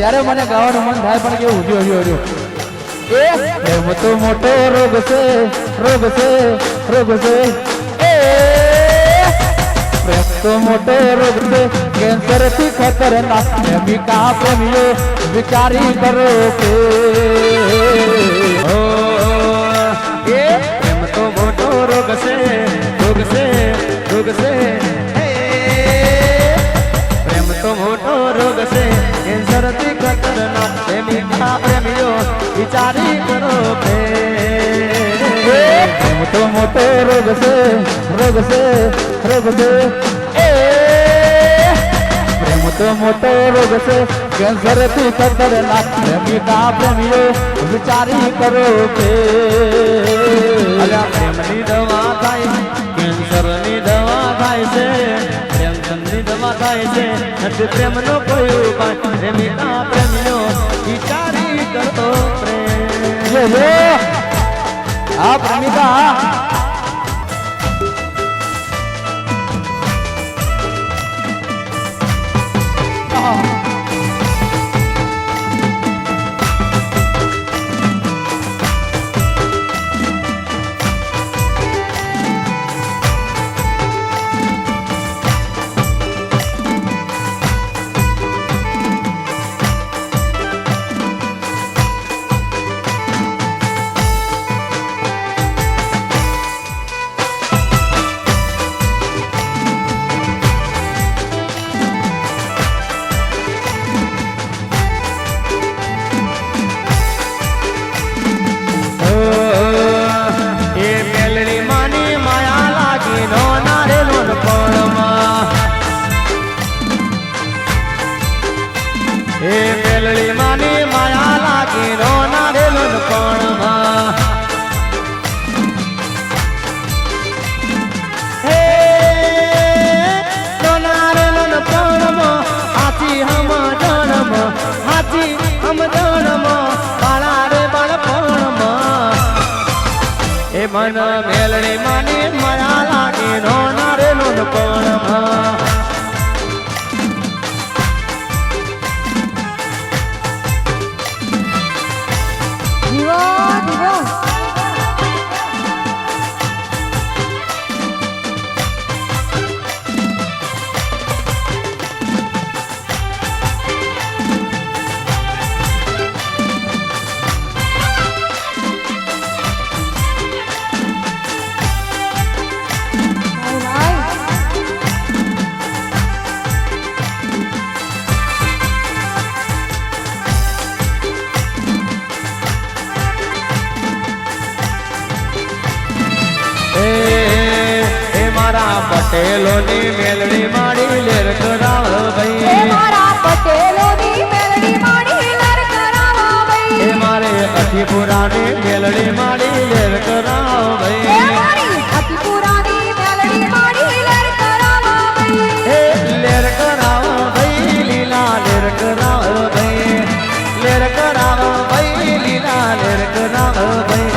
ત્યારે મને ગાવાનું મન થાય પણ કેવું ઉડ્યું પ્રેમ તો મોટો રોગ છે રોગ છે રોગ છે પ્રેમ તો મોટો રોગ છે કેન્સર થી ખતરનાક પ્રેમિકા પ્રેમીઓ વિચારી કરો કે પ્રેમ તો મોટો રોગ છે રોગ છે રોગ છે પ્રેમ તો મોટો રોગ છે કેન્સર થી ખતરનાક પ્રેમિકા પ્રેમીઓ વિચારી કરો પ્રેમ તો મોટો રોગ છે રોગ છે રોગ છે પ્રેમ તો મોટો રોગ છે કેન્સર થી ખતરનાક પ્રેમિકા પ્રેમીઓ વિચારી કરો કે પ્રેમની દવા થાય કેન્સરની દવા થાય છે પ્રેમની દવા થાય છે નથી પ્રેમનો કોઈ ઉપાય પ્રેમિકા પ્રેમીઓ વિચારી કરો પ્રેમ આ પ્રેમિકા મેલડી માની માયા લાગી નો નારેલો કોણમાં હે નો નારેલો કોણમાં હાથી હમ જણમાં હાથી હમ જણમાં બાળા રે બાળપણમાં એ મન મેલડી માની માયા લાગી નો નારેલો કોણમાં પટેલોની મેલડી માડી લેર કરાવ ભાઈ મારા પટેલોની મેલડી માડી લેર કરાવ ભાઈ મારે અઠીપુરાની મેલડી માડી લેર કરાવ ભાઈ મારી અઠીપુરાની મેલડી માડી લેર કરાવ ભાઈ લેર કરાવ ભાઈ લીલા લેર કરાવ ભાઈ લેર કરાવ ભાઈ લીલા લેર કરાવ ભાઈ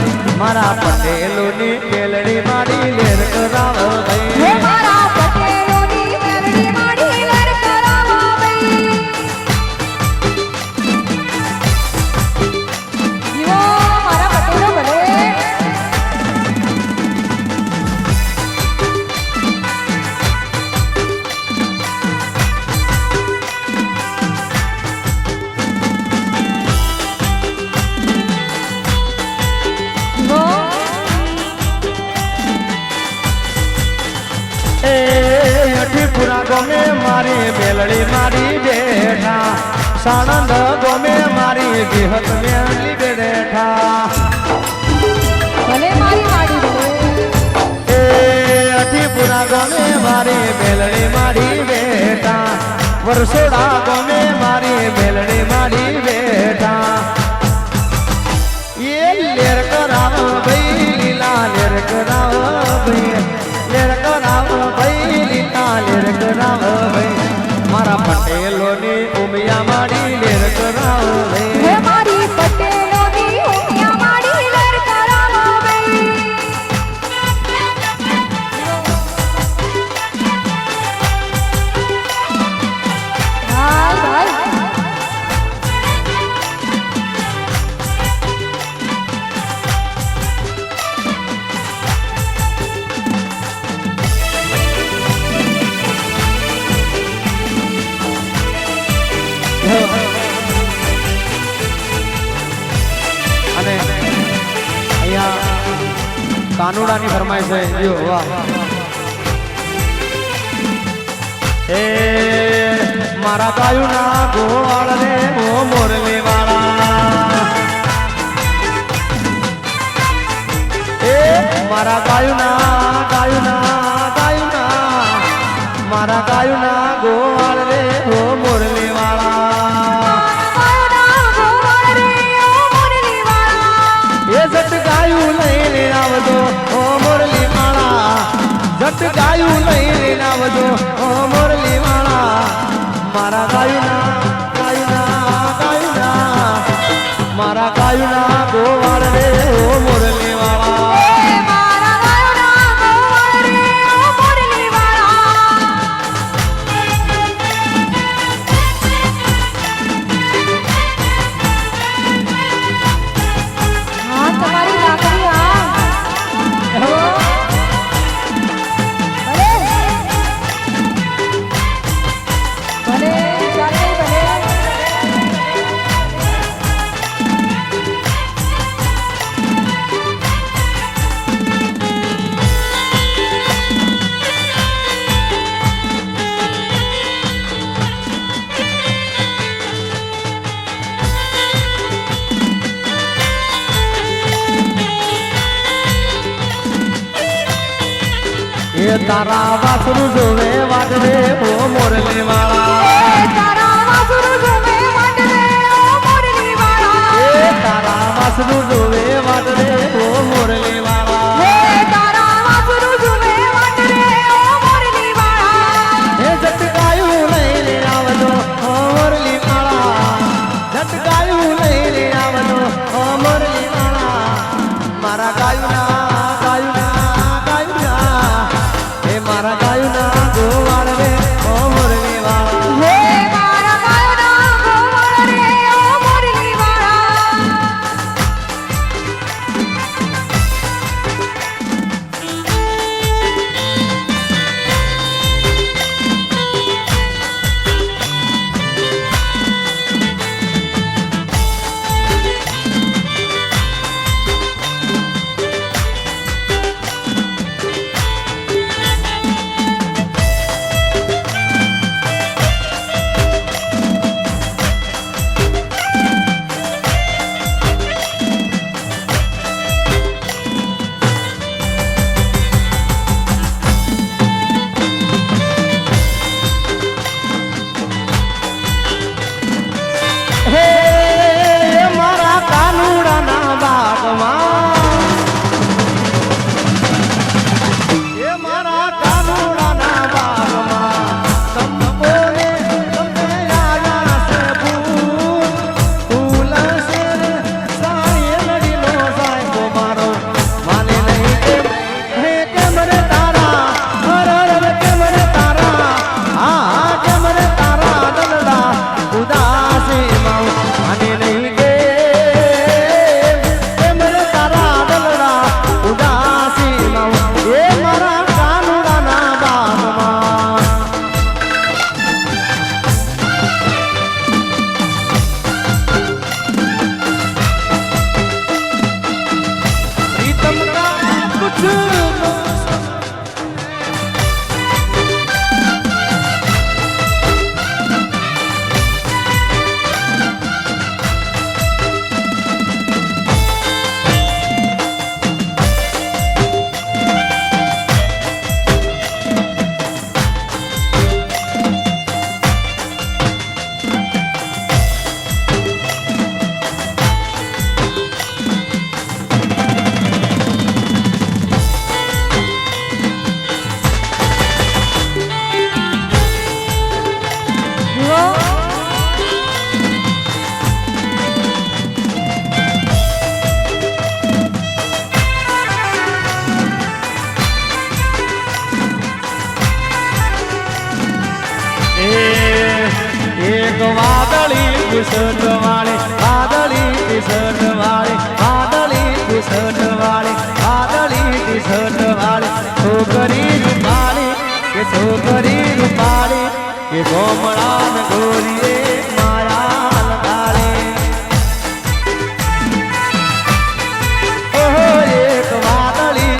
મારા પટેલોની મેલડી માડી લેર કરાવ ભાઈ મારા પટેલોની મેલડી માડી લેર કરાવ ભાઈ જીવો મારા પટેલો ભલે અઠીપુરા ગમે મારી મેલડી મારી બેઠા સાણંદ ગમે મારી વિહત મેલડી બેઠા ભલે મારી માડી ભલે અઠીપુરા ગમે મારી મેલડી મારી બેઠા વરસોડા ગમે મારી મેલડી મારી બેઠા એ લેર કરાવ ભાઈ લીલા લેર કરાવ ભાઈ લેર કરાવ ભાઈ લીલા લેર કરાવ ભાઈ મારા પટેલોની ઉમિયા માડી લેર કરાવ ભાઈ મારી પટેલોની ઉમિયા માડી લેર કરાવ ભાઈ હાલ ભાઈ કાનુડાની ફરમાઈશ છે જીઓ વાહ એ મારા ગાયુના ગોવાળ રે ઓ મોરલી વાળા એ મારા ગાયુના મારા ગાયુના ગોવાળ રે ઓ મોરલી વાળા એ જટ ગાયું લઈને આવજો ઓ મોરલી વાળા જટ ગાયું લઈને આવજો ઓ મોરલી વાળા મારા ગાયુના મારા ગાયુના ગોવાળ રે ઓ મોરલી વાળા એ તારા વાસરું જોવે વાગવે ઓ મોરલી વાળા તારા વાસરું જોવે વાગવે ઓ મોરલી વાળા તારા વાસરું જોવે વાગવે ઓ મોરલી વાળા એ જટકાયું લઈને આવજો ઓ મોરલી વાળા જટકાયું લઈને આવજો ઓ મોરલી વાળા મારા ગાયુના મારા ગાયુના ગોવાળ રે ઓ મોરલી કિશન વાળી વાદળી કિશન વાળી વાદળી કિશન વાળી વાદળી કિશન વાળી છોકરી રૂપાળી કે છોકરી રૂપાળી કે ગોમડા ગોરીએ માયા લગાડે ઓહો એક વાદળી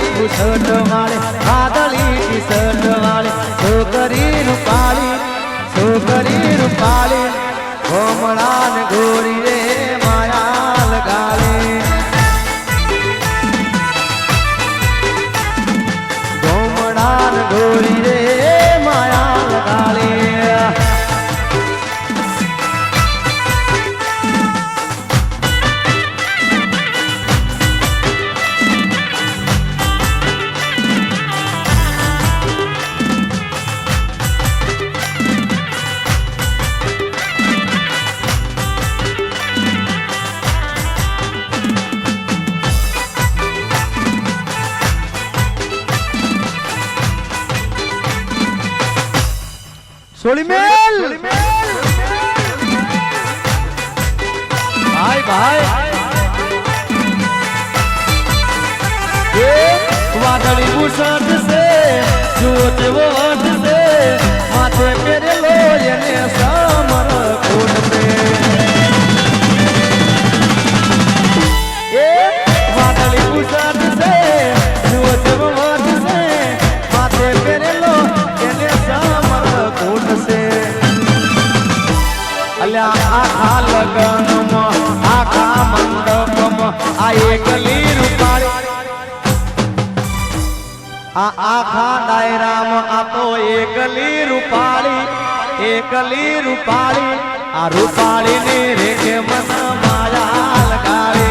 ગોમડાન ગોરી રે માયા લગાડે ગોમડાન ગોરી રે માયા લગાડે સોલીમેલ ભાઈ ભાઈ એ વાદળી બુસટ છે જુઓ તેવો અર્થ છે માથે પહેરેલો એને સમર કોટ છે એ વાદળી બુસટ છે જુઓ તેવો અર્થ છે માથે પહેરેલો એને સમર કોટ છે અલ્યા આખા લગનમાં આખા મંડપમાં આ એકલી રૂપાળી આ આખા ડાયરામાં આ તો એકલી રૂપાળી આ રૂપાળી ની રેખે મન માયા લગાવે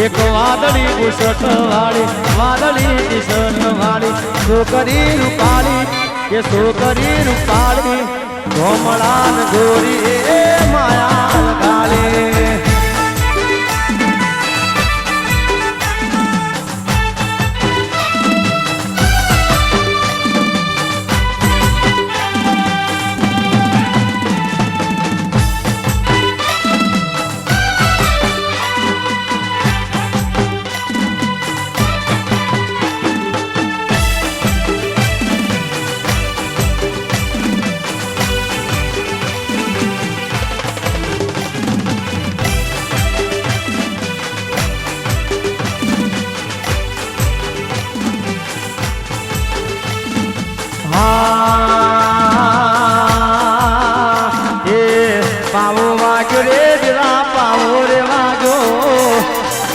એક વાદળી બુસટ વાળી છોકરી રૂપાળી કે છોકરી રૂપાળી ગોમડાન ગોરી એ માયા લગાડે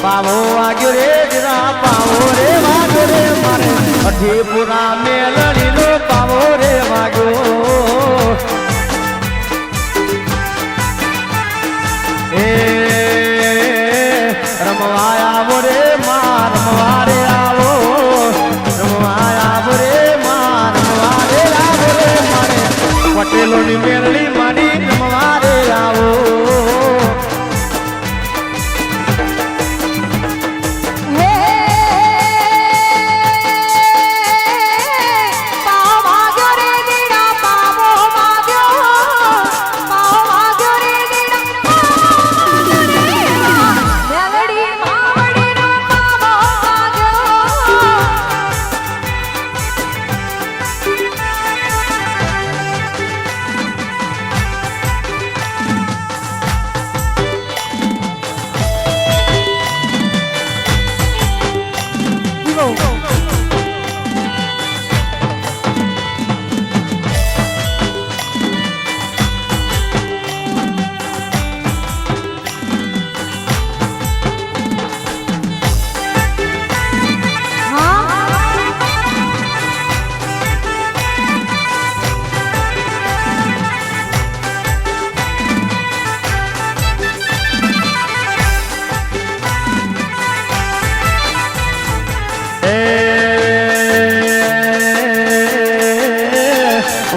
પાવો વાગ્યો રે જરા પાવો રે વાગ્યો રે મારે અઠીપુરા મેલડી નો પાવો રે વાગ્યો એ રમવા આવો રે માં રમવા રે આવો રે માં રમવા રે આવો રે મારે પટેલોની મેલડી મારી રમવા રે આવો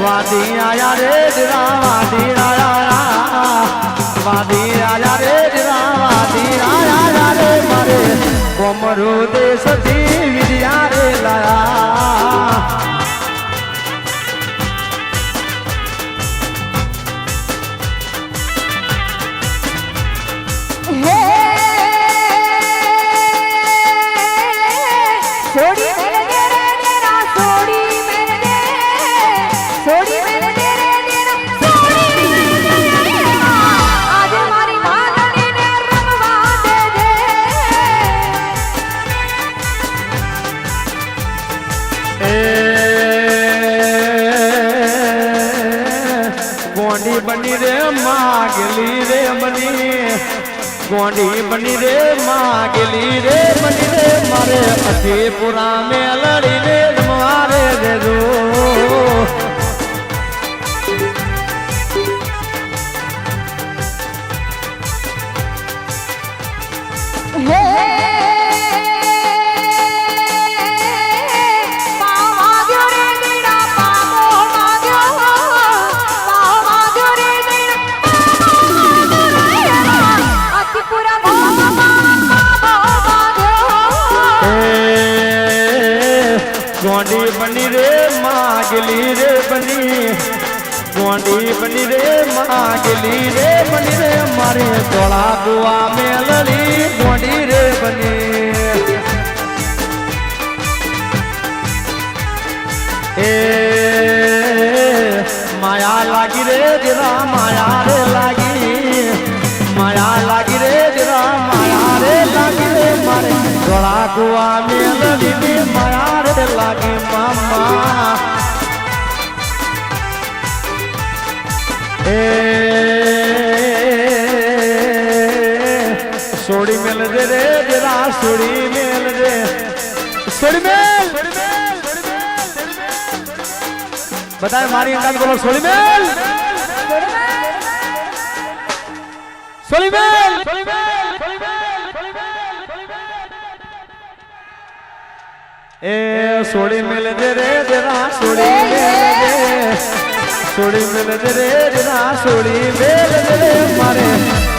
વાદી આયા રે જરા વાદી આયા રે જરા વાદી આયા રે મારે કોમરો દેશથી વિદ્યા રે લાયા ગોંડી બની રે માગેલી રે બની ગોંડી બની રે માગેલી રે બની રે મારે અધીપુરા મેલડી રે મારે દેજો હે પાવાગ્યો રે દીડા પામો પાવાગ્યો રે દીડા અતિપુરા ગોંડી બની રે માગેલી રે બની ગોંડી બની રે માગેલી રે બની રે મારે ધોળા બુઆ મેલડી ગોંડી રે બની એ માયા લાગી રે જરા માયા રે લાગી માયા લાગી રે જરા માયા રે લાગી રે મારે ધોળા બુઆ મેલડી ને માયા રે લાગી મામા એ સોડી મેલ દે રે જરા સોડી મેલ દે સોડી મેલ બતાય મારી અંદાજ બોલો સોડી મેલ સોડી મેલ એ સોડી મેલ દે રે જરા સોડી મેલ દે સોડી મેલ દે રે જરા સોડી મેલ દે રે મારે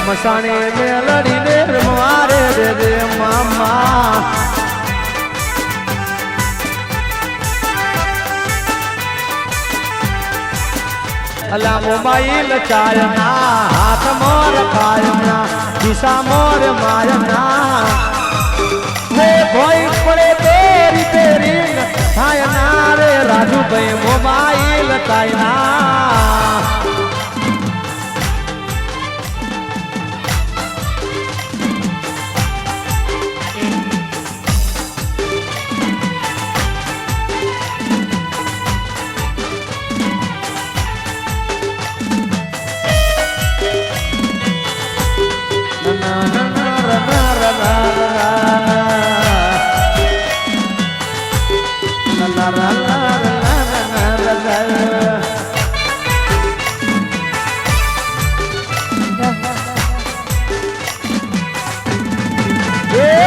મસાણી મેલડી ને મારે દે દે મામા અલા મોબાઈલ ચાયના હાથ મોર કાયના દિશા મોર માયના હે ભોઈ પડે તેરી તેરી થાયના રે Rajubhai mobile China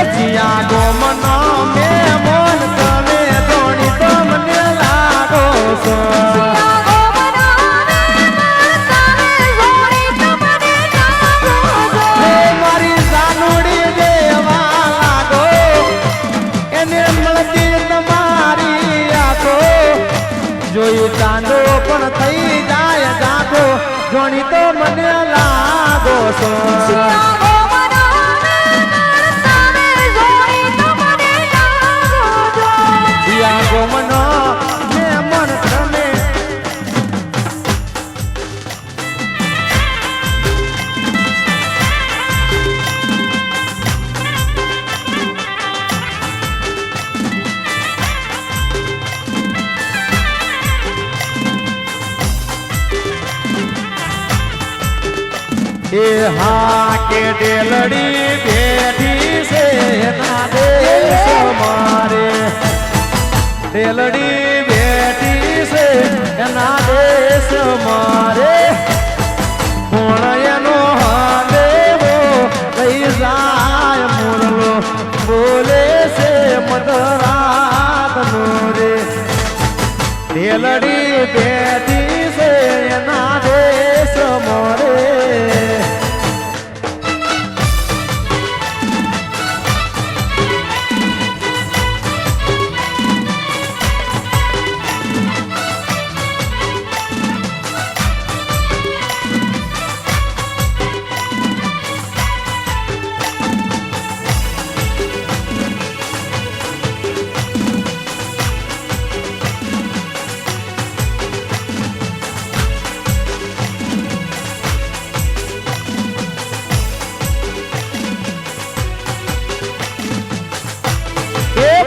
Jiya go મનો મે મોન તમે ધોણી તો મને લાગો છો મારી સાનુડી દેવા લાગો એને મળતી તમારી આખો જોઈ ચાંદો પણ થઈ જાય જાગો ધોણી તો મને લાગો છો મનો મે મન તમે એ હા કે ડેલડી બેઠી છે ના દેશ મારે ડેલડી બેઠી છે એના દેશ મારે પણ એનો હાદેવો કઈ જાય મુરલો બોલે છે મધરાત રે ડેલડી બેઠી છે એના દેશ મારે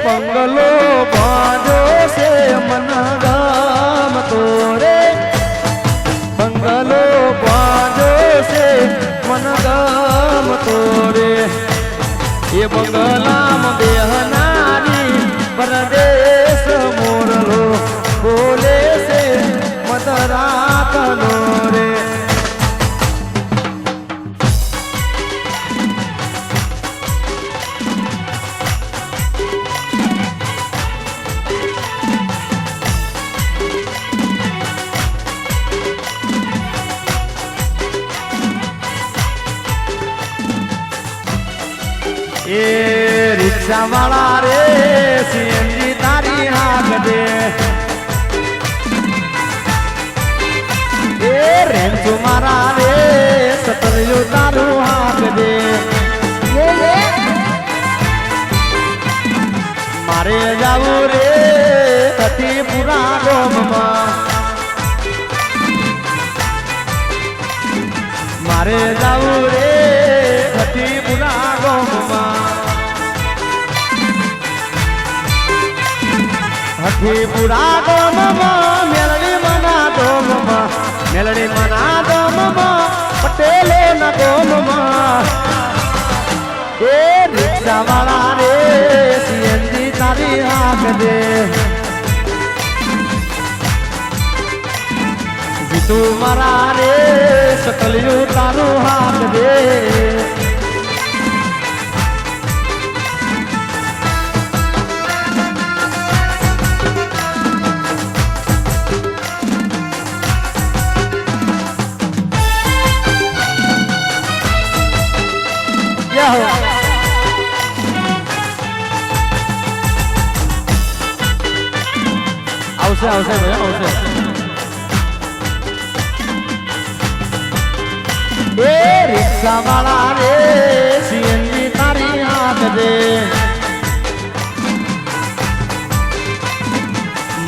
બંગલો બાંધો છે મન ગમતો રે બંગલો મન ગમતો રે એ બંગલામ બેહનારી પરદેશ મોરલો બોલે છે મધરાતનો રે એ રિક્ષા વાળા રે સીએનજી તારી હાક દે એ રેન્ચુ મારા રે સતરિયું તારું હાક દે મારે જાવું રે સતીપુરા ગોમમાં મારે જાવું રે સતીપુરા ગોમમાં હઠીપુરા ગોમમાં મેલડી મના ગોમમાં મેલડી મના ગોમમાં પટેલો ના ગોમમાં એ રિક્ષા વાળા રે સીએનજી તારી હાક દે જીતુ મારા રે સકલિયું તારું હાક દે આવશે આવશે ભાઈ આવશે એ રિક્ષા વાળા રે સીએનજી તારી હાથ દે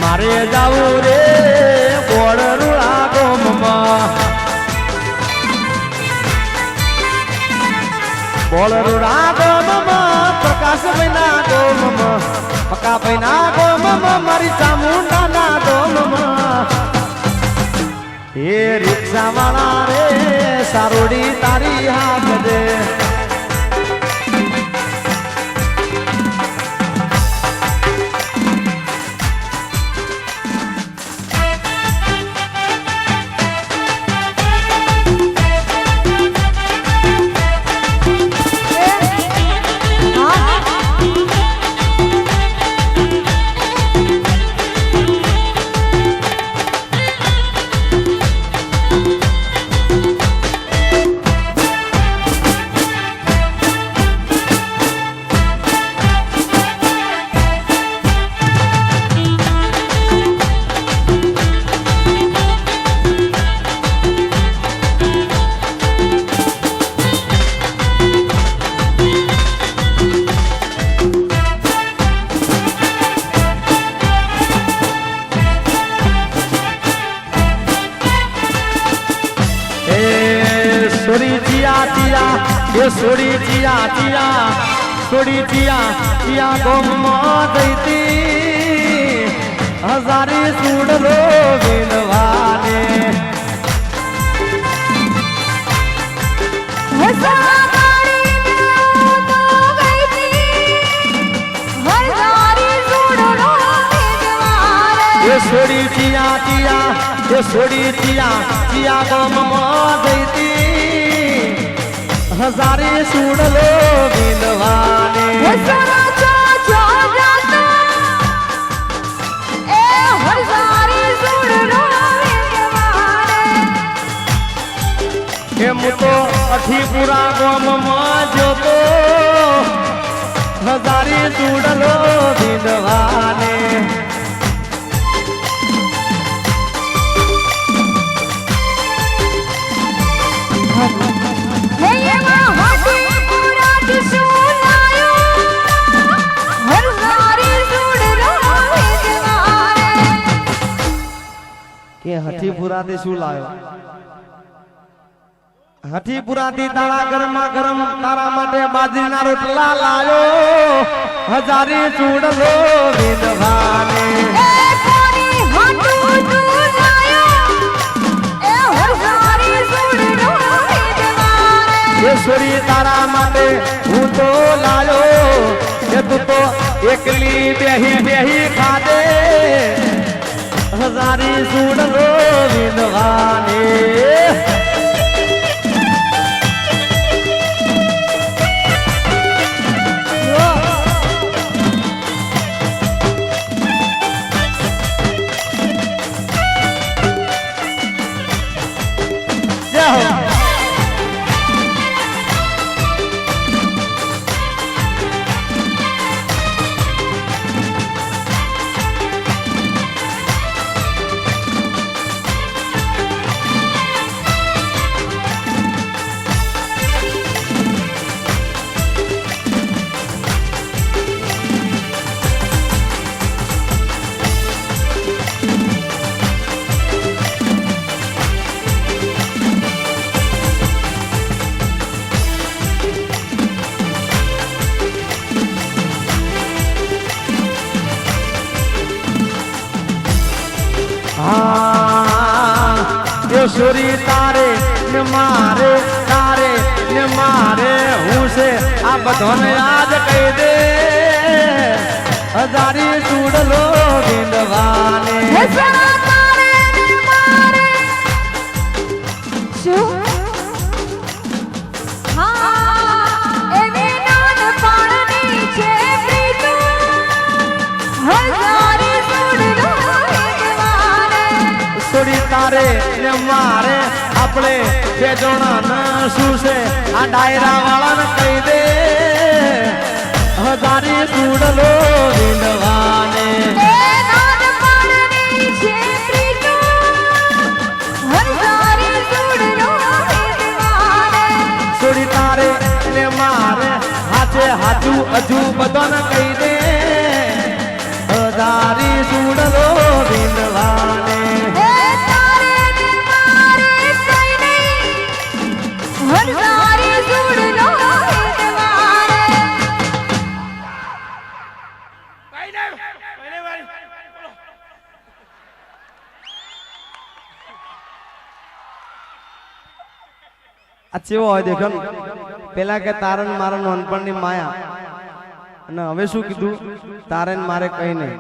મારે જાવું રે ગોળરૂળા ગોમમાં ગોળરૂળા ગોમમાં પ્રકાશ ભાઈના ગોમમાં પકા ભાઈના ગોમમાં મારી ચામુંડાના ગોમમાં એ રિક્ષા વાળા રે સારોડી તારી હાથ દે સોડી ચિયા ચિયા સોડી ચિયા ચિયા ગોમમાં દઈતી હજારી સુડલો વિનવાને સોડી ચિયા ચિયા સોડી ચિયા ચિયા ગોમમાં દઈતી હજારે સુડલો વિનવાને એમ તો અઠીપુરા ગામમાં જોતો હજારે સુડલો વિનવાને કે હઠીપુરાથી શું લાયો હઠીપુરાથી તારા ગરમા ગરમ તારા માટે બાજરીના રોટલા લાયો હજારી ચૂડલો વિધવાને ઈશ્વરી તારા માટે હું તો લાયો કે તું તો એકલી બેહી બેહી ખાધે હજારી સુડલો વિંધવાને ઈશ્વરી તારે ને મારે તારે ને મારે હું છે આ બધાને યાદ કહી દે હજારી સુડલો વિંધવાને હે સણા તારે ને મારે શું હા એવી નાનપણની છે પ્રીતો હજારી સુડલો વિંધવાને ઈશ્વરી તારે ને મારે આપણે બે જણા શું છે આ ડાયરા વાળાને કહી દે હજારી સુડલો વિંધવાને એ નાનપણની છે પ્રીતો હજારી સુડલો વિંધવાને છોડી તારે ને મારે હાથે હાથું હજુ બધાને કહી દે હજારી સુડલો વિંધવાને એ તારે ને મારે કઈ નહીં હજારી સુડલો વિંધવાને આ ચેવો હોય દેખો ને પેલા કે તારન મારા નાનપણની માયા અને હવે શું કીધું તારે ને મારે કઈ નહીં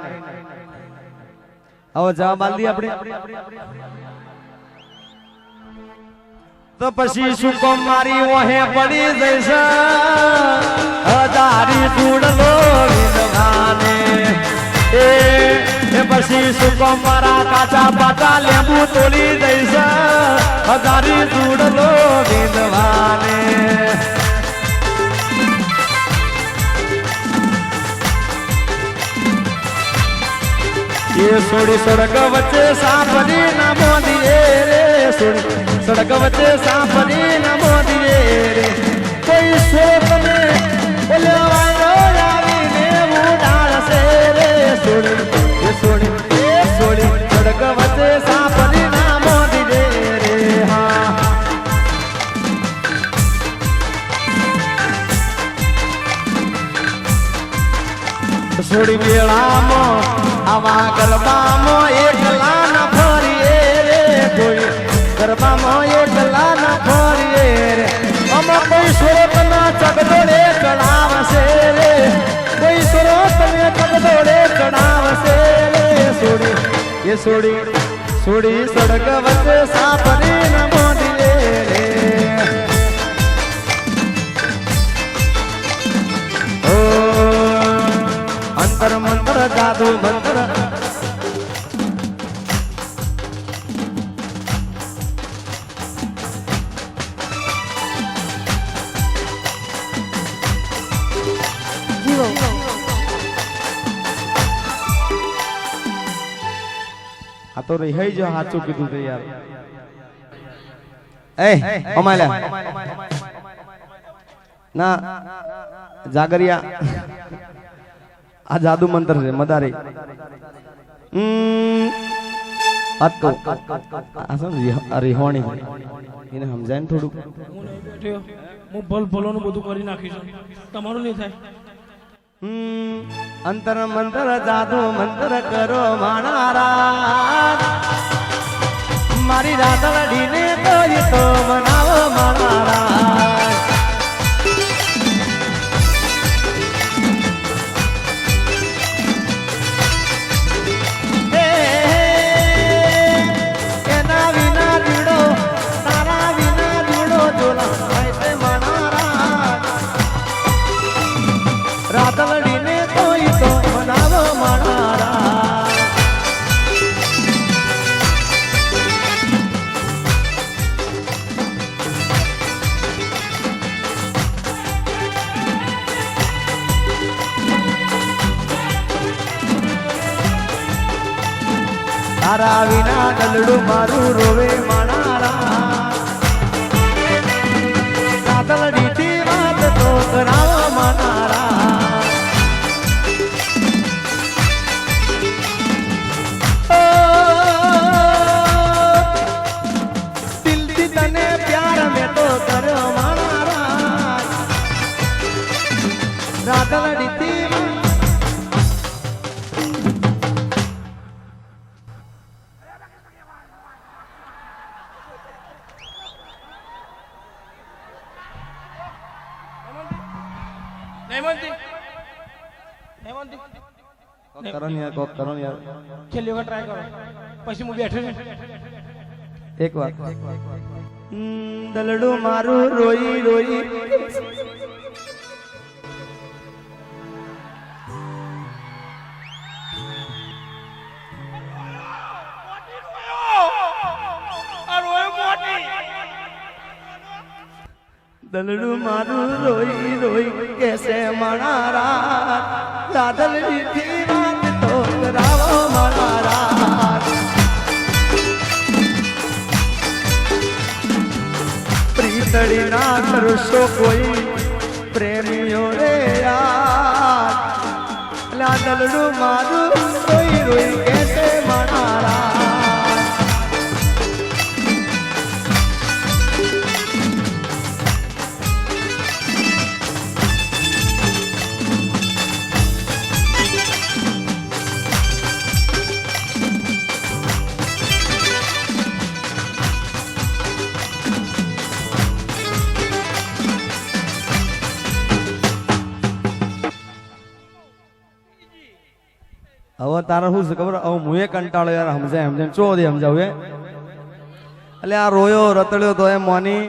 હવે જવાબ આલી આપણે તો પછી શું કોમ મારી ઓહે પડી જઈશ હજારી સુડલો વિંધવાને એ પછી શું કોમ મારા કાચા પાકા લેંબુ તોડી જઈશ હજારી સુડલો વિંધવાને ये सोड़ी सड़क वच्चे सापनी न मोदिए रे सोड़ी सड़क वच्चे सापनी न मोदिए रे कोई सोच में बोलवायो यारी ने उड़ाल से रे सोड़ी ये सोड़ी सड़क वच्चे सापनी न मोदिए रे हाँ सोड़ी मेळामो आवा गरबामो एकला न फरीए रे कोई गरबामो एकला न फरीए रे हम कोई सुरत न चगदोड़े चढ़ावसे रे कोई सुरत में चगदोड़े चढ़ावसे रे सोड़ी ये सोड़ी सोड़ी सड़क वच्चे सापरी न मोदिए रे ओ अंतर मंत्र जादू मंत्र જીવો આ તો રહી જો સાચું કીધું તે યાર એ અમાલા ના જાગરિયા આ જાદુ મંત્ર છે મદારી અતો આ સમજી રિહોણી એને સમજાય ને થોડું હું ભલ ભલોનું બધું કરી નાખીશું તમારું નહીં થાય અંતર મંત્ર જાદુ મંત્ર કરો માણારા મારી રાતડીને તો બનાવો માણારા તારા વિના દલડું મારું રોવે માણારા સાતલડીથી વાત તો કરાવો માનારા દિલથી તને પ્યાર મેં તો કર્યો માણારા રાતલડીથી કોક કરો ને યાર છેલ્લી વખત ટ્રાય કરો પછી હું બેઠો ને એક વાર દલડું મારું રોઈ રોઈ દલડું મારું રોઈ રોઈ કેસે મણારા દાદલ થી વાત તો કરાવો મણારા પ્રીતડી ના કરશો કોઈ પ્રેમીઓ રે યાર લા દલડું મારું રોઈ રોઈ કેસે મણારા હવે તારે શું છે ખબર હવે હું એ કંટાળો યાર સમજાય સમજાય ચો દે સમજાવ એટલે આ રોયો રતડ્યો તો એમ મોની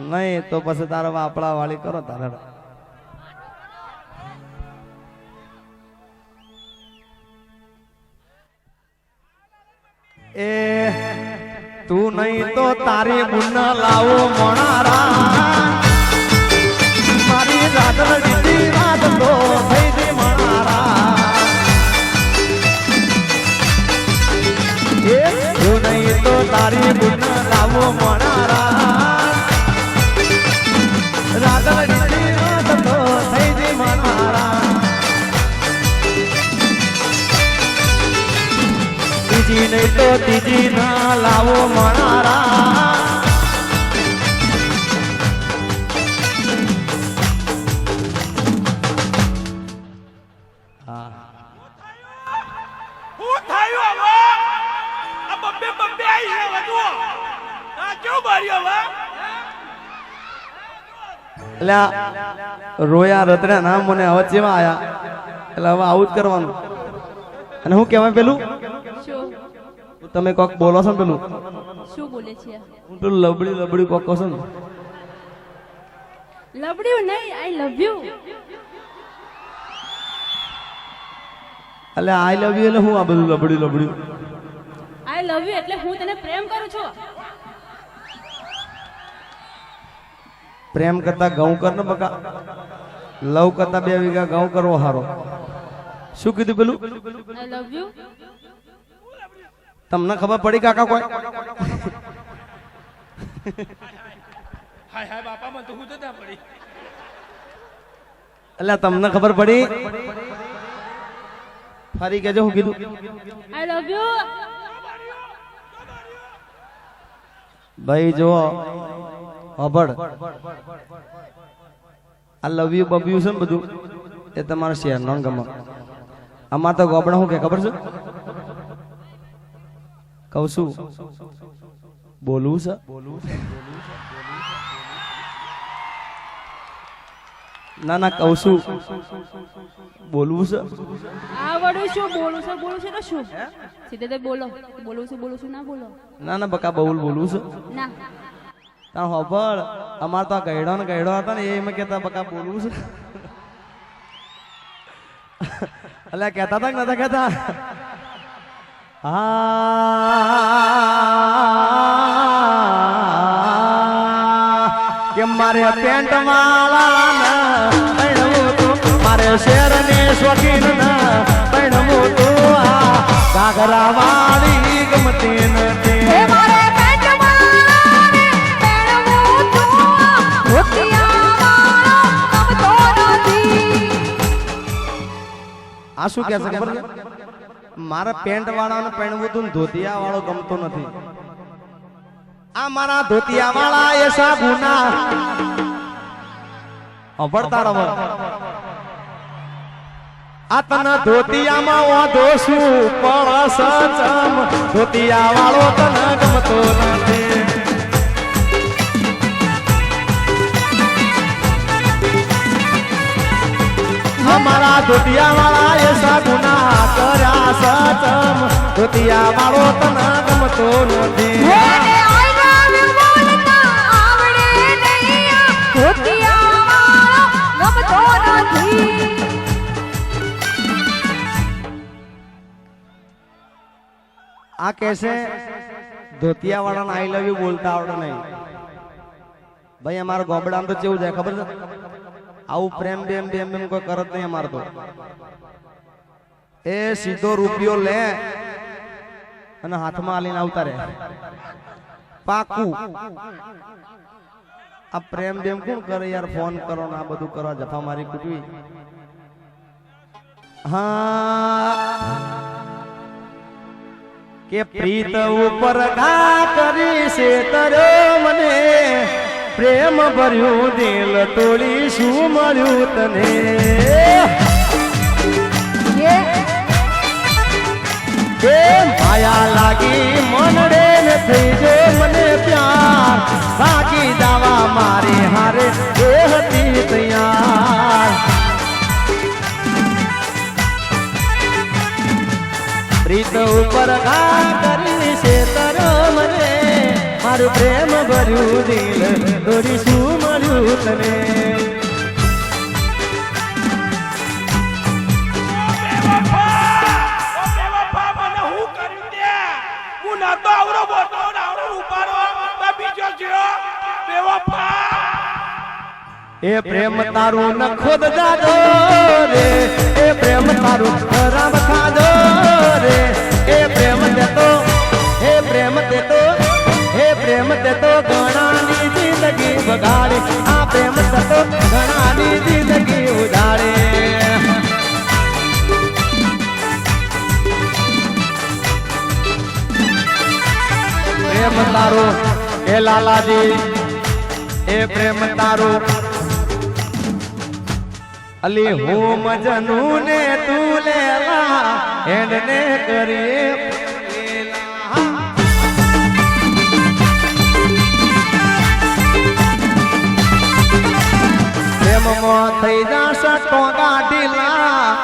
નહીં તો પછી તારે વાપડા વાળી કરો તારે એ તું નહીં તો તારી બુન લાવો મોણારા મારી રાતડી રાત તો થઈ ગઈ મોણારા તું નહીં તો તારી બુન લાવો મોણારા રાતડી રાત તો થઈ ગઈ મોણારા ત્રીજી નહીં તો ત્રીજી ના લાવો મોણારા રોયા રતડ્યા ના મને હવે જેવા આયા એટલે હવે આવું જ કરવાનું અને હું કહેવાય પેલું શું તમે કોક બોલો છો ને પેલું શું બોલે છે હું પેલું લબડી લબડી કોક કહો છો ને લવડ્યું નહીં આઈ લવ યુ એટલે આઈ લવ યુ એટલે હું આ બધું લબડી લબડી આઈ લવ યુ એટલે હું તને પ્રેમ કરું છું પ્રેમ કરતા ઘઉં કર ને બકા લવ કરતા 2 વીઘા ઘઉં કરવો હારો શું કીધું પેલું આઈ લવ યુ તમને ખબર પડી કાકા કોઈ હાય હાય બાપા મને તો હું તો ના પડી એટલે તમને ખબર પડી ફરી કેજો હું કીધું આઈ લવ યુ ભાઈ જો અબડ આ લવ યુ બબ્યુ છે ને બધું એ તમારા શેર નો ગમે આમાં તો ગોબડા હું કે ખબર છે કહું છું બોલવું છે ના ના કહું છું બોલવું છે આવડું શું બોલું છે તો શું સીધે તે બોલો બોલું છું ના બોલો ના ના બકા બહુ બોલવું છે ના તા હોબળ અમાર તો ગયડો ને ગયડો હતા ને એમાં કેતા બકા બોલવું છે એટલે કહેતા હતા કે નતા કહેતા કે મારે પેન્ટ વાળા પૈણવું તું મારે શેર ને શોખીન પૈણવું તું ઘાઘરા વાળી ગમતી નથી હે મારે પેટમાં પહેરવું તું ધોતિયા વાળો ગમતો નથી. આ શું કહે છે ખબર છે મારા પેન્ટ વાળાને પહેરવું તું ધોતિયા વાળો ગમતો નથી આ મારા ધોતિયા વાળા એસા ગુના અભડતા રવ આ તને ધોતિયામાં વાંધો શું પણ સચમ ધોતિયા વાળો તને ગમતો નથી અમારા ધોતિયા વાળા એસા ગુના કર્યા સચમ ધોતિયા વાળો તને ગમતો નથી એને આઈ લવ યુ બોલતા આવડે નહીં આ ધોતિયા વાળો ગમતો નથી. આ કહેશે ધોતિયા વાળાને આઈ લવ યુ બોલતા આવડે નહીં ભાઈ અમારા ગોબડામાં તો કેવું જાય ખબર છે આવું પ્રેમ બેમ બેમ બેમ કોઈ કરત નહીં અમાર તો એ સીધો રૂપિયો લે અને હાથમાં આલીને આવતા રહે પાકું આ પ્રેમ બેમ કોણ કરે યાર ફોન કરો ને આ બધું કરવા જફા મારી કુટવી હા કે પ્રીત ઉપર ઘા કરી છે તરો મને પ્રેમ ભર્યું દિલ તોડી શું મળ્યું તને કે માયા લાગી મનડે ને થઈ જો મને પ્યાર બાકી દાવા મારી હારે એ હતી તૈયાર પ્રીત ઉપર ઘા કરી છે તરો મને મારું પ્રેમ ભર્યું દિલ તોડી શું મળ્યું તને એ પ્રેમ તારું ન ખોદ જાદો રે એ પ્રેમ તારું ખરાબ ખાધો રે એ પ્રેમ દેતો હે પ્રેમ દેતો હે પ્રેમ દેતો ઘણાની જિંદગી બગાડે આ પ્રેમ થતો ઘણાની જિંદગી ઉજાડે પ્રેમ તારો એ લાલાજી એ પ્રેમ તારો અલી હું મજનુ ને તું લેલા હેડ ને કરીએ પ્રેમમાં થઈ જાશે ટોગા ઢીલા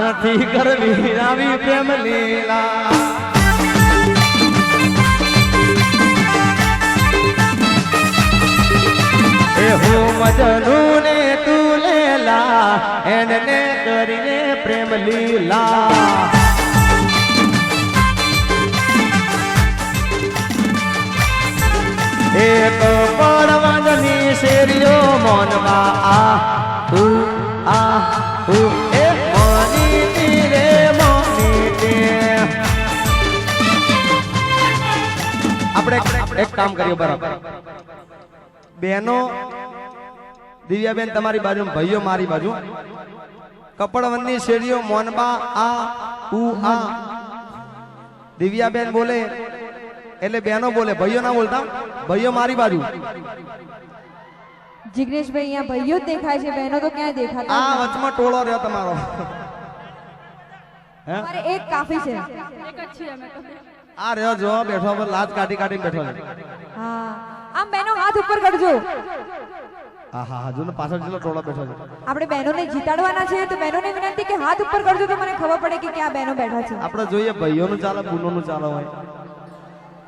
નથી કરવી આવી પ્રેમ લીલા એ હું મજનુ ને તું લેલા એને કરીને પ્રેમ લીલા એક પડવાની શેરીઓ મોનમાં આ એ મોની રે મોની આપણે એક કામ કરીએ બરાબર બહેનો દિવ્યાબેન તમારી બાજુ ભાઈઓ મારી બાજુ કપડવનની શેરીઓ મોનબા આ દિવ્યાબેન બોલે એટલે બહેનો બોલે ભાઈઓ ના બોલતા ભાઈઓ મારી બાજુ જિગ્નેશભાઈ અહીંયા ભાઈઓ જ દેખાય છે બહેનો તો ક્યાંય દેખાતા આ વચમાં ટોળો રહ્યો તમારો હે મારે એક કાફી છે એક જ છીએ અમે તો. આ રહ્યો જો બેઠો પર લાજ કાઢીને બેઠો છે હા આમ બહેનો હાથ ઉપર કરજો હા હજુ ને પાછળ જેટલો ટોળો બેઠો છે આપણે બહેનોને જીતાડવાના છે તો બહેનોને વિનંતી કે હાથ ઉપર કરજો તો મને ખબર પડે કે ક્યાં બહેનો બેઠા છે આપણે જોઈએ ભાઈઓનું ચાલે બુનોનું ચાલે હોય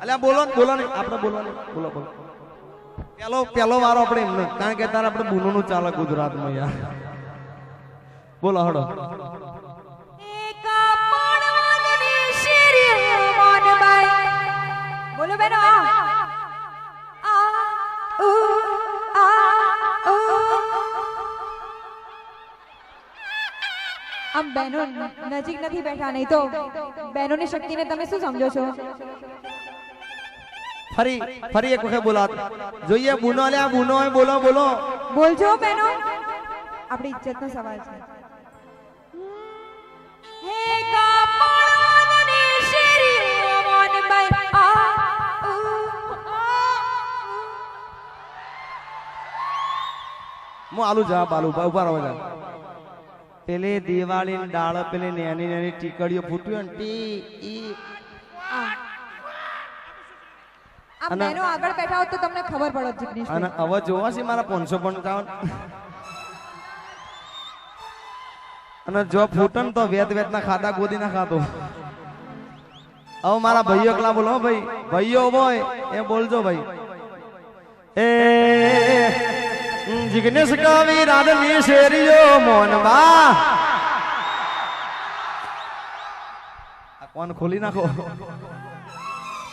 અલ્યા બોલો ને આપણે બોલો પેલો વારો આપણે એમને કારણ કે તારે આપણે બુનોનું ચાલે ગુજરાતમાં યાર બોલો હડો બોલો બેનો આમ બહેનો નજીક નથી બેઠા, નહીં તો બહેનોની શક્તિને તમે શું સમજો છો? ફરી ફરી એક વખત બોલાત જોઈએ. બુનો લે બુનો હોય, બોલો બોલો. બોલજો બહેનો, આપણી ઇજ્જતનો સવાલ છે. હે કાપડની શેરીઓ મોનબાઈ આ હું આલુ જવાબ આલુ ઉભા રહો. પેલી દિવાળી ની ડાળ પેલી નાની નાની ટીકડીઓ ફૂટ્યું ને ટી ઈ. આમ બહેનો આગળ બેઠા હોત તો તમને ખબર પડત જિગ્નેશ. અને હવે જોવા છે મારા 555 અને જો ફૂટન તો વેત વેત ના ખાતા ગોદી ના ખાતો. હવે મારા ભાઈઓ એકલા બોલો ભાઈ, ભાઈઓ હોય એ બોલજો ભાઈ. એ જિગ્નેશ કવિ રાધની શેરીઓ મોનવા. કોણ ખોલી નાખો.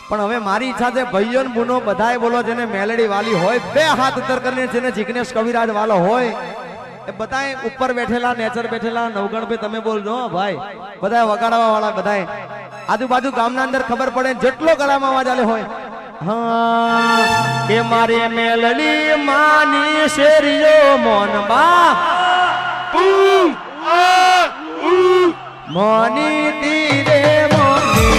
પણ હવે મારી ઈચ્છા છે ભાઈઓ ને બુનો બધાય બોલો, જેને મેલેડી વાલી હોય બે હાથ ઉત્તર કરીને, જેને જિગ્નેશ કવિરાજ વાલો હોય એ બધાય ઉપર બેઠેલા નેચર બેઠેલા નવગણ ભાઈ તમે બોલજો ભાઈ. બધાય વગાડવા વાળા બધાય આજુબાજુ ગામના અંદર ખબર પડે જેટલો ગળામાં અવાજ આલે હોય. હા કે મારી મેલડી માની શેરીઓ મોનબા મોની તીરે મોની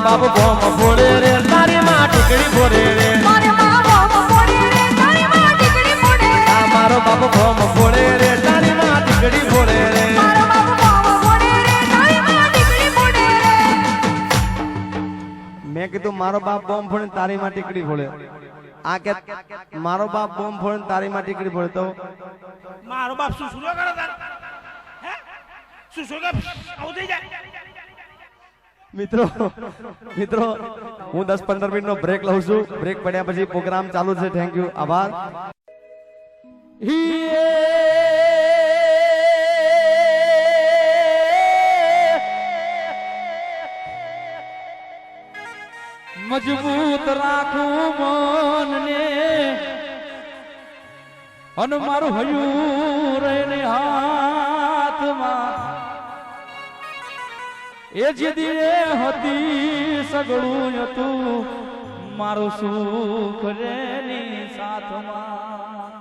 બાબુ બોમ ફોડે રે તારી માં ટીકડી ફોડે રે. મારો બાબો ફોડે રે તારી માં ટીકડી ફોડે. આ મારો બાબુ બોમ ફોડે રે તારી માં ટીકડી ફોડે રે. મારો બાબો ફોડે રે તારી માં ટીકડી ફોડે રે. મેં કીધું મારો બાપ બોમ ફોડે તારી માં ટીકડી ફોડે. આ કે મારો બાપ બોમ ફોડે તારી માં ટીકડી ફોડે તો મારો બાપ શું સુરો કરે તાર? હે શું સુરો આવું થઈ જાય? મિત્રો હું 10-15 મિનિટનો બ્રેક લઉં છું. બ્રેક પડ્યા પછી પ્રોગ્રામ ચાલુ છે. થેન્ક યુ, આભાર. મજબૂત રાખું મનને અને મારું હયું રહીને હાથમાં એ જીદી હતી સગળું હતું મારું સુખ રેની સાથમાં.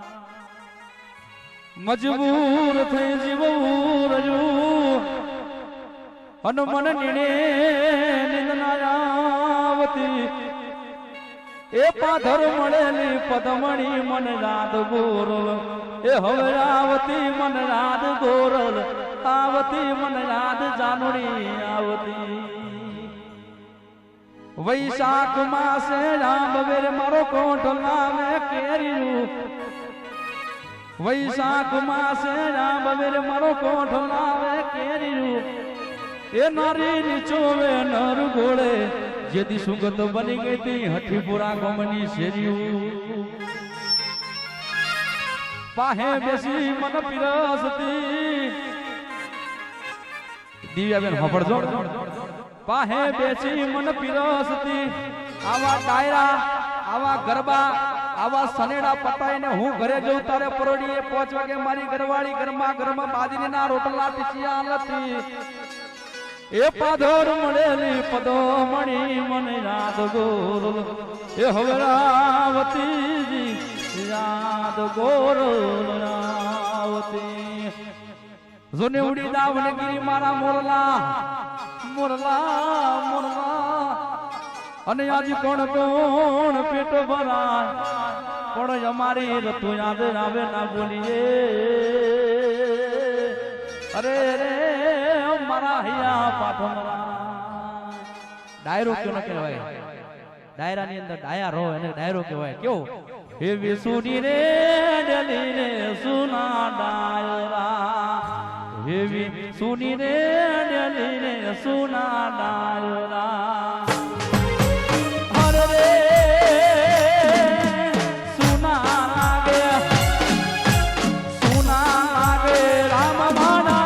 મજબૂર થઈ જીવવું રજૂ અને મન નીણે નિંદનાયાવતી એ પાધર મળેલી પદમણી મન યાદ ગોરલ એ હવે આવતી મન યાદ ગોરલ આવતી મન યાદ જાનુડી આવતી. વૈશાખ માસે રામ વેર મારો કોઠ લાવે કેરીયું. વૈશાખ માસે રામ વેર મારો કોઠ લાવે કેરીયું. એ નારી નીચોવે નર ગોળે જેદી સુગત બની ગઈ તી હઠીપુરા ગમની શેરીયું. પાહે બેસી મન પીરસતી દિવ્યાબેન હફળજો. પાહે બેસી મન પીરસતી આવા ડાયરા આવા ગરબા આવા સનેડા પટાઈને હું ઘરે જઉં તારે પરોડીએ 5 વાગે મારી ઘરવાળી ગરમા ગરમા બાજરીના રોટલા ટીચિયા નથી. એ પાધર મળેલી પદમણી મને યાદ ગોરલ એ હવે રાવતી યાદ ગોરલ રાવતી. જોને ઉડી દાવનગીરી મારા મોરલા મોરલા મોરલા અને આજ કોણ કોણ પેટ ભરાય પણ અમારી રતું યાદ આવે ના બોલીએ. અરે રે મારા હૈયા પાઠમરા. ડાયરો ક્યો ન કહેવાય, ડાયરાની અંદર ડાયા રો એને ડાયરો કહેવાય. કેવો હે વિસુની રે ડલી રે સુના ડાયરા. હે વિસુની રે ડલી રે સુના ડાયરા. હરે રે સુના લાગે રામ માના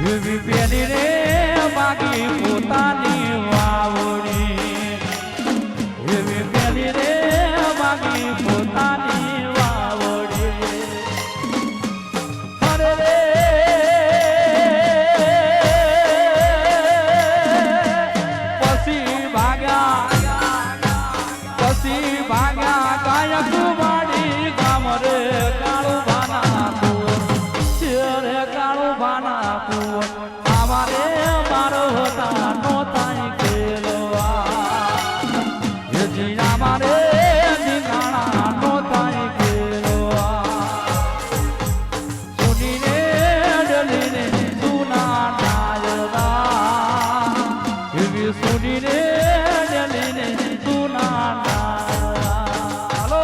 એવી પેલી રે બાકી પોતાની વાવડી એવી પેલી રે બાકી પોતાની વાવડી અરે રે પછી ભાગ્યા ગાયક વાડી ગામ રે કાળું ભાના રે કાળું ભાના અમારે મારો હતા નો થાય કેલવા જી અમારે જીગાણા નો થાય કેલવા સુનીને ડલીને સુના નાયરા એવી સુનીને ડલીને સુના નાયરા હાલો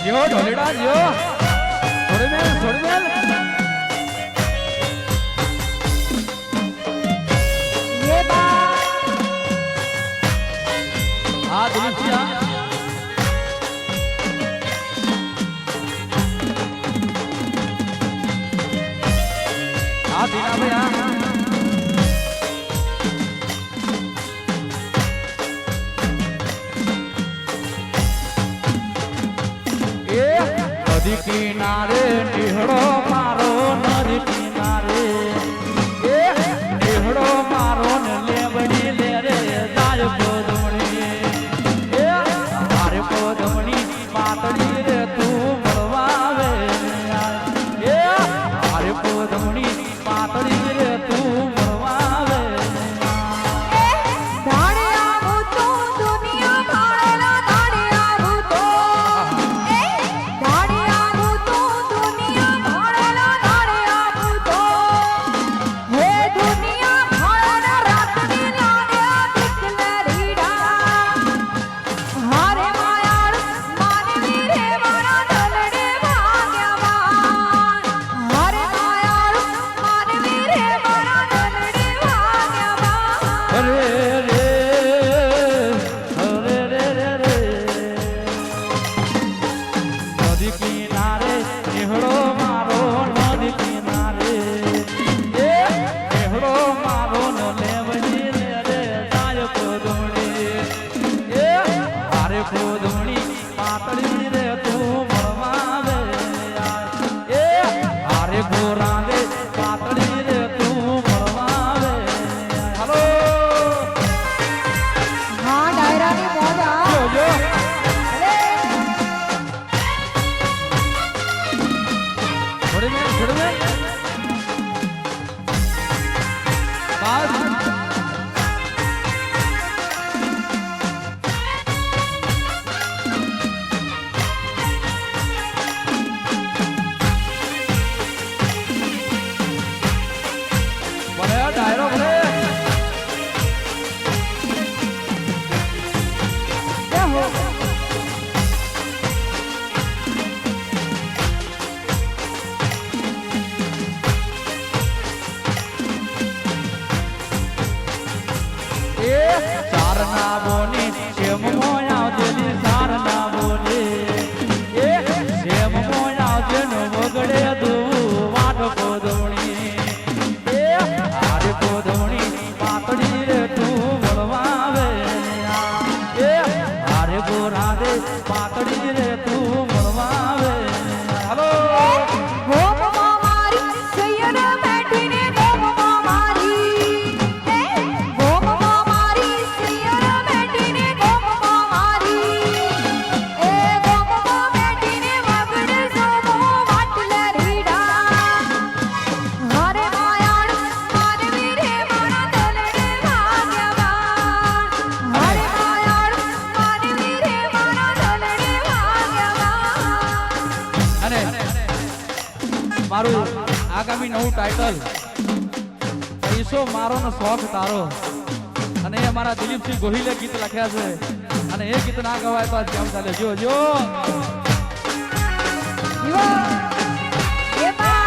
જીઓ ઢોલેડા જીઓ છોડી મેલ ये बात હા દિલીપજી હા હા દીનાભાઈ હા નદી કિનારે નિહળો મારો નદી કિનારે નિહળો મારો ને લેવડી લે રે જાય પોદમણી મારે પોદમણી પાતળી રે તું મળવા આવે મારે પોદમણી પાતળી રે તું મળવા આવે धाड़िया भूतो दुनिया भाड़ेला धाड़िया भूतो धाड़िया भूतो दुनिया भाड़ेला धाड़िया भूतो हे दुनिया भाड़ेला रातनी लाड्या बिकले રીડા હારે માયાળ માનવી રે મારા દલડે ભાગ્યવાન હારે માયાળ માનવી રે મારા દલડે ભાગ્યવાન અરે રે અરે રે રે રે નદી કિનારે નિહળો મારો નદી કિનારે નિહળો મારો ન લેવડી રે રે જાય પોદમણી મારે પોદમણી પાતળી રે તું મળવા આવે હારે ગોરા રે પાતળી રે તું મળવા આવે હાલો હા ડાયરાની મોજ આ જો છોડી મેં બસ ભલે ડાયરો ભલે જય હો સારના બોની શેમ મોયા દેલી સારના બોની શેમ મોયા જેનો વગડે દું વાટ પોદવણી હારે પોદવણી પાતળી રે તું મળવા આવે હારે ગોરા રે પાતળી રે તું મળવા આવે હાલો ગોમમાં મારી સૈયદ બેઠીને ગોમમાં મારી ગોમમાં મારી સૈયદ બેઠીને ગોમમાં મારી એ ગોમમાં બેઠીને વગડે સોમો વાટલે રીડા હારે માયાળ માનવી રે મારા દલડે ભાગ્યવાન હારે માયાળ માનવી રે મારા દલડે ભાગ્યવાન અને મારું આગામી નવું ટાઇટલ પૈસો મારો ને શોખ તારો અને એ મારા દિલીપસિંહ ગોહિલે ગીત લખ્યા છે અને એ ગીત ના ગવાય તો આજ કેમ ચાલે જો જો જીવો એ બા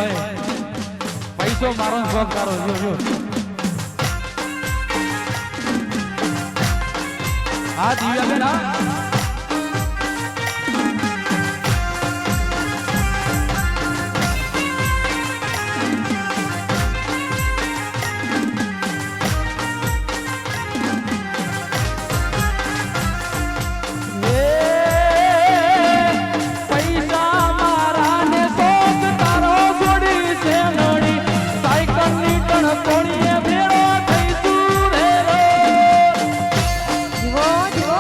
ભાઈ પૈસો મારો ને શોખ તારો જો જો આ દિવ્યા બેન આ જીવો જીવો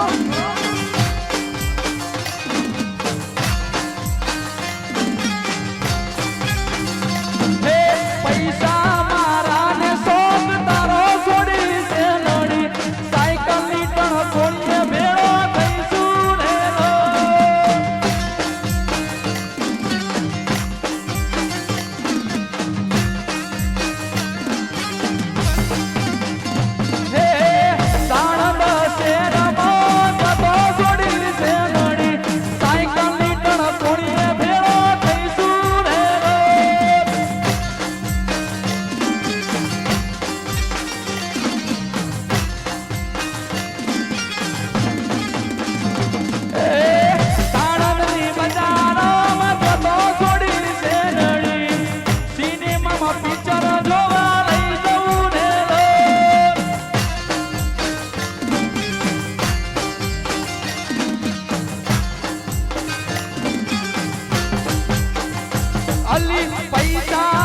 અલી પૈસા